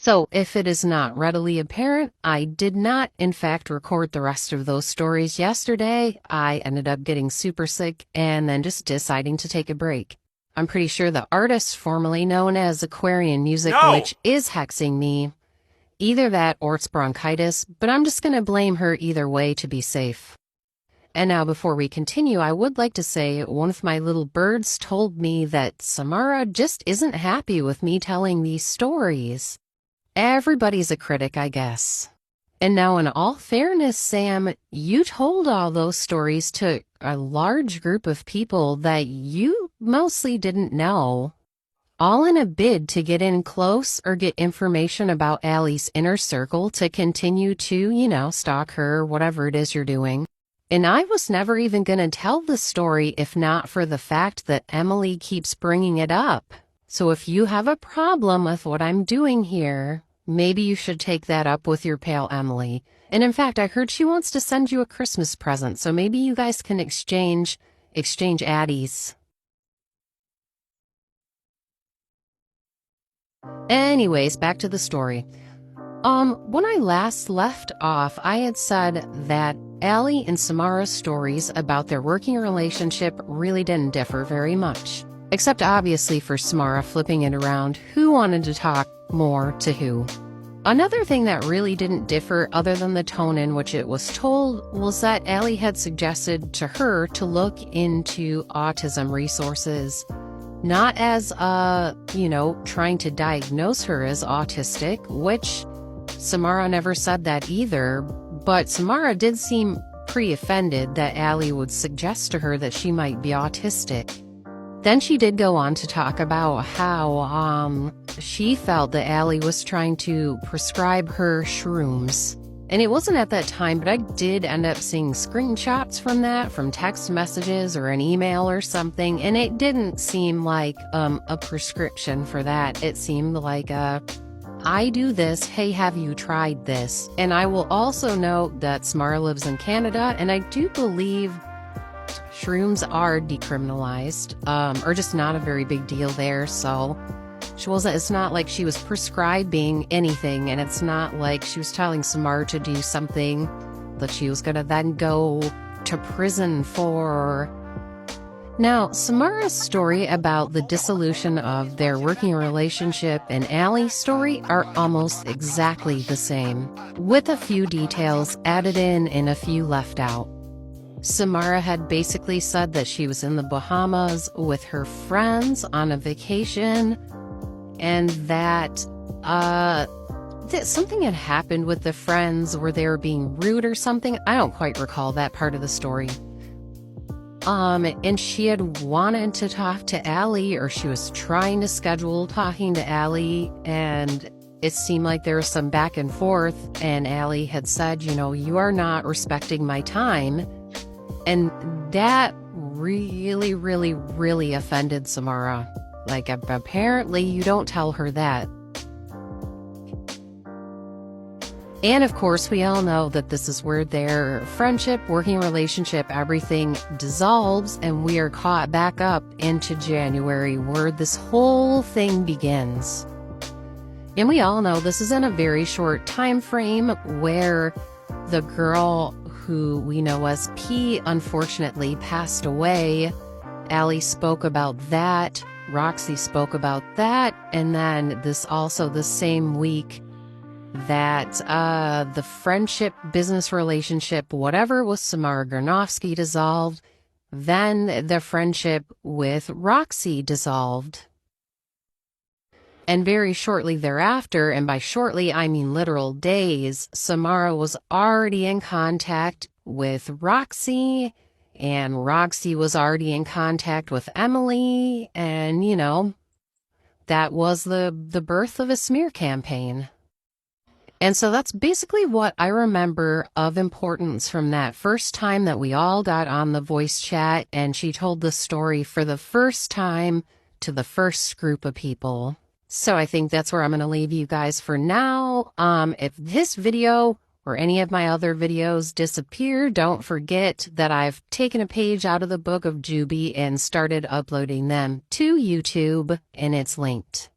So, if it is not readily apparent, I did not, in fact, record the rest of those stories yesterday. I ended up getting super sick and then just deciding to take a break. I'm pretty sure the artist formerly known as Aquarian Music, which is hexing me. Either that or it's bronchitis, but I'm just going to blame her either way to be safe. And now before we continue, I would like to say one of my little birds told me that Samara just isn't happy with me telling these stories. Everybody's a critic, I guess. And now in all fairness, Sam, you told all those stories to a large group of people that you mostly didn't know, all in a bid to get in close or get information about Allie's inner circle to continue to, stalk her, whatever it is you're doing. And I was never even going to tell the story if not for the fact that Emily keeps bringing it up. So if you have a problem with what I'm doing here, maybe you should take that up with your pal Emily. And in fact, I heard she wants to send you a Christmas present, so maybe you guys can exchange addies. Anyways, back to the story. When I last left off, I had said that Allie and Samara's stories about their working relationship really didn't differ very much. Except obviously for Samara flipping it around, who wanted to talk more to who. Another thing that really didn't differ other than the tone in which it was told was that Allie had suggested to her to look into autism resources. Not as, trying to diagnose her as autistic, which Samara never said that either, but Samara did seem pretty offended that Allie would suggest to her that she might be autistic. Then she did go on to talk about how she felt that Allie was trying to prescribe her shrooms. And it wasn't at that time, but I did end up seeing screenshots from that, from text messages or an email or something, and it didn't seem like a prescription for that. It seemed like I do this, hey, have you tried this? And I will also note that Samara lives in Canada, and I do believe shrooms are decriminalized, or just not a very big deal there, so it's not like she was prescribing anything, and it's not like she was telling Samara to do something that she was going to then go to prison for. Now, Samara's story about the dissolution of their working relationship and Allie's story are almost exactly the same, with a few details added in and a few left out. Samara had basically said that she was in the Bahamas with her friends on a vacation, and that something had happened with the friends where they were being rude or something. I don't quite recall that part of the story. And she had wanted to talk to Allie, or she was trying to schedule talking to Allie, and it seemed like there was some back and forth, and Allie had said, you are not respecting my time. And that really, really, really offended Samara. Like, apparently you don't tell her that. And of course, we all know that this is where their friendship, working relationship, everything dissolves, and we are caught back up into January, where this whole thing begins. And we all know this is in a very short time frame, where the girl who we know as P unfortunately passed away. Allie spoke about that, Roxy spoke about that, and then the same week that the friendship, business relationship, whatever with Samara Granovsky dissolved, then the friendship with Roxy dissolved. And very shortly thereafter, and by shortly I mean literal days, Samara was already in contact with Roxy, and Roxy was already in contact with Emily, and that was the birth of a smear campaign. And so that's basically what I remember of importance from that first time that we all got on the voice chat, and she told the story for the first time to the first group of people. So I think that's where I'm going to leave you guys for now. If this video or any of my other videos disappear, don't forget that I've taken a page out of the book of Juby and started uploading them to YouTube, and it's linked.